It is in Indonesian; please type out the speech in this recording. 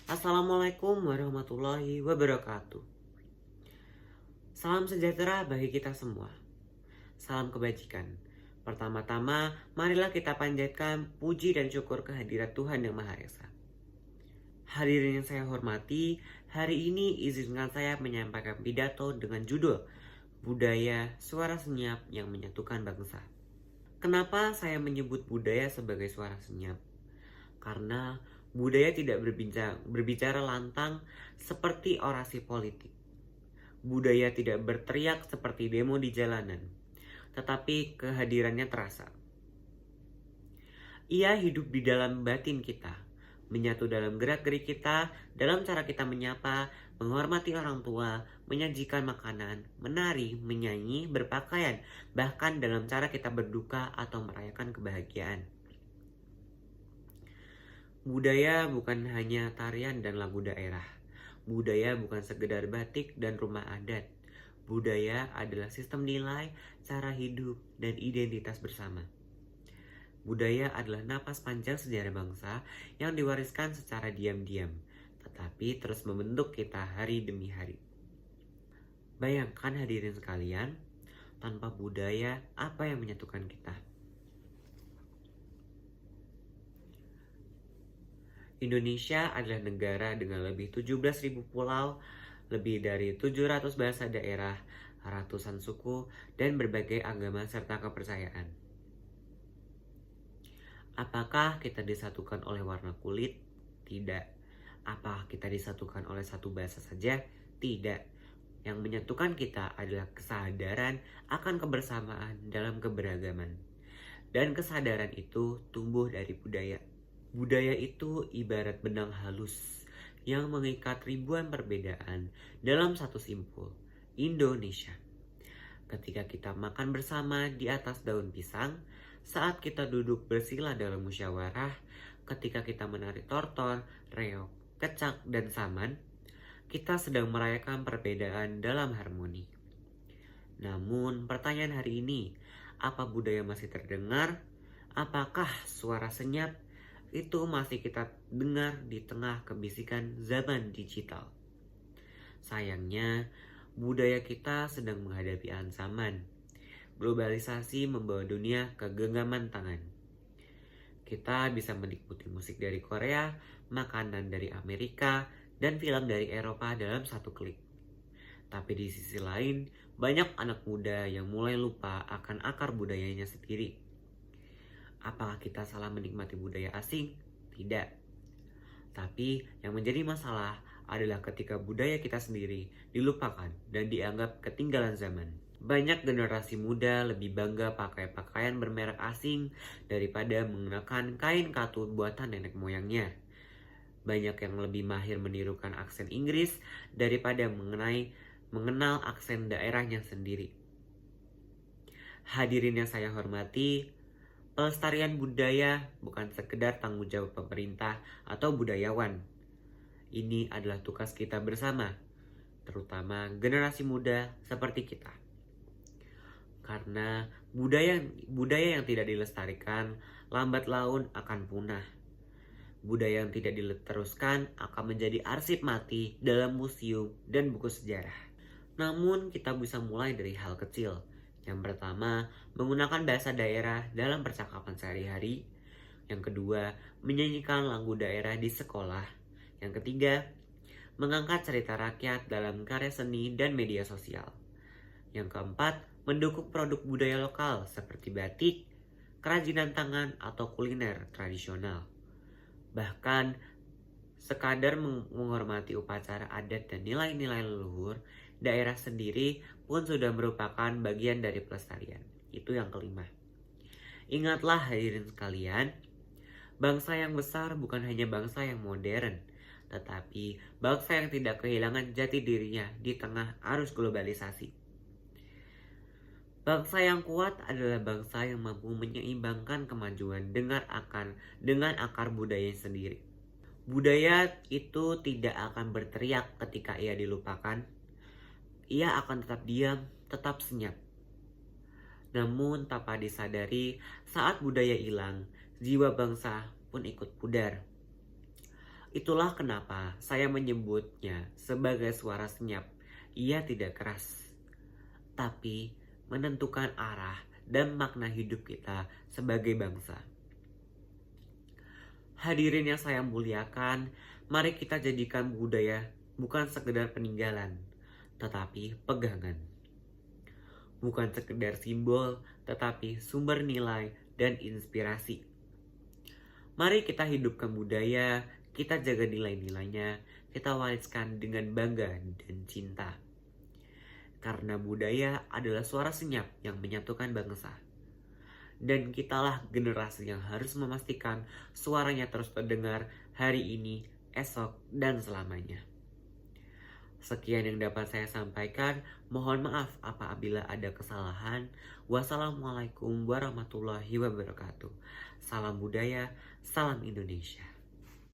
Assalamualaikum warahmatullahi wabarakatuh. Salam sejahtera bagi kita semua. Salam kebajikan. Pertama-tama, marilah kita panjatkan puji dan syukur kehadirat Tuhan Yang Maha Esa. Hadirin yang saya hormati, hari ini izinkan saya menyampaikan pidato dengan judul Budaya Suara Senyap yang Menyatukan Bangsa. Kenapa saya menyebut budaya sebagai suara senyap? Karena budaya tidak berbicara lantang seperti orasi politik. Budaya tidak berteriak seperti demo di jalanan, tetapi kehadirannya terasa. Ia hidup di dalam batin kita, menyatu dalam gerak-gerik kita, dalam cara kita menyapa, menghormati orang tua, menyajikan makanan, menari, menyanyi, berpakaian, bahkan dalam cara kita berduka atau merayakan kebahagiaan. Budaya bukan hanya tarian dan lagu daerah. Budaya bukan sekedar batik dan rumah adat. Budaya adalah sistem nilai, cara hidup, dan identitas bersama. Budaya adalah napas panjang sejarah bangsa yang diwariskan secara diam-diam, tetapi terus membentuk kita hari demi hari. Bayangkan hadirin sekalian, tanpa budaya, apa yang menyatukan kita? Indonesia adalah negara dengan lebih 17.000 pulau, lebih dari 700 bahasa daerah, ratusan suku, dan berbagai agama serta kepercayaan. Apakah kita disatukan oleh warna kulit? Tidak. Apakah kita disatukan oleh satu bahasa saja? Tidak. Yang menyatukan kita adalah kesadaran akan kebersamaan dalam keberagaman. Dan kesadaran itu tumbuh dari budaya. Budaya itu ibarat benang halus yang mengikat ribuan perbedaan dalam satu simpul, Indonesia. Ketika kita makan bersama di atas daun pisang, saat kita duduk bersila dalam musyawarah, ketika kita menari tortor, reog, kecak, dan saman, kita sedang merayakan perbedaan dalam harmoni. Namun pertanyaan hari ini, apa budaya masih terdengar? Apakah suara senyap itu masih kita dengar di tengah kebisikan zaman digital? Sayangnya, budaya kita sedang menghadapi ancaman. Globalisasi membawa dunia ke genggaman tangan. Kita bisa menikmati musik dari Korea, makanan dari Amerika, dan film dari Eropa dalam satu klik. Tapi di sisi lain, banyak anak muda yang mulai lupa akan akar budayanya sendiri. Apakah kita salah menikmati budaya asing? Tidak. Tapi yang menjadi masalah adalah ketika budaya kita sendiri dilupakan dan dianggap ketinggalan zaman. Banyak generasi muda lebih bangga pakai pakaian bermerek asing daripada mengenakan kain katun buatan nenek moyangnya. Banyak yang lebih mahir menirukan aksen Inggris daripada mengenal aksen daerahnya sendiri. Hadirin yang saya hormati, pelestarian budaya bukan sekedar tanggung jawab pemerintah atau budayawan. Ini adalah tugas kita bersama, terutama generasi muda seperti kita. Karena budaya yang tidak dilestarikan lambat laun akan punah. Budaya yang tidak diteruskan akan menjadi arsip mati dalam museum dan buku sejarah. Namun kita bisa mulai dari hal kecil. Yang pertama, menggunakan bahasa daerah dalam percakapan sehari-hari. Yang kedua, menyanyikan lagu daerah di sekolah. Yang ketiga, mengangkat cerita rakyat dalam karya seni dan media sosial. Yang keempat, mendukung produk budaya lokal seperti batik, kerajinan tangan, atau kuliner tradisional. Bahkan, sekadar menghormati upacara adat dan nilai-nilai leluhur, daerah sendiri pun sudah merupakan bagian dari pelestarian. Itu yang kelima. Ingatlah hadirin sekalian, bangsa yang besar bukan hanya bangsa yang modern, tetapi bangsa yang tidak kehilangan jati dirinya di tengah arus globalisasi. Bangsa yang kuat adalah bangsa yang mampu menyeimbangkan kemajuan dengan akar budaya sendiri. Budaya itu tidak akan berteriak ketika ia dilupakan. Ia akan tetap diam, tetap senyap. Namun tanpa disadari, saat budaya hilang, jiwa bangsa pun ikut pudar. Itulah kenapa saya menyebutnya sebagai suara senyap. Ia tidak keras, tapi menentukan arah dan makna hidup kita sebagai bangsa. Hadirin yang saya muliakan, mari kita jadikan budaya bukan sekedar peninggalan, tetapi pegangan. Bukan sekedar simbol, tetapi sumber nilai dan inspirasi. Mari kita hidupkan budaya, kita jaga nilai-nilainya, kita wariskan dengan bangga dan cinta. Karena budaya adalah suara senyap yang menyatukan bangsa. Dan kitalah generasi yang harus memastikan suaranya terus terdengar hari ini, esok, dan selamanya. Sekian yang dapat saya sampaikan. Mohon maaf apabila ada kesalahan. Wassalamualaikum warahmatullahi wabarakatuh. Salam budaya, salam Indonesia.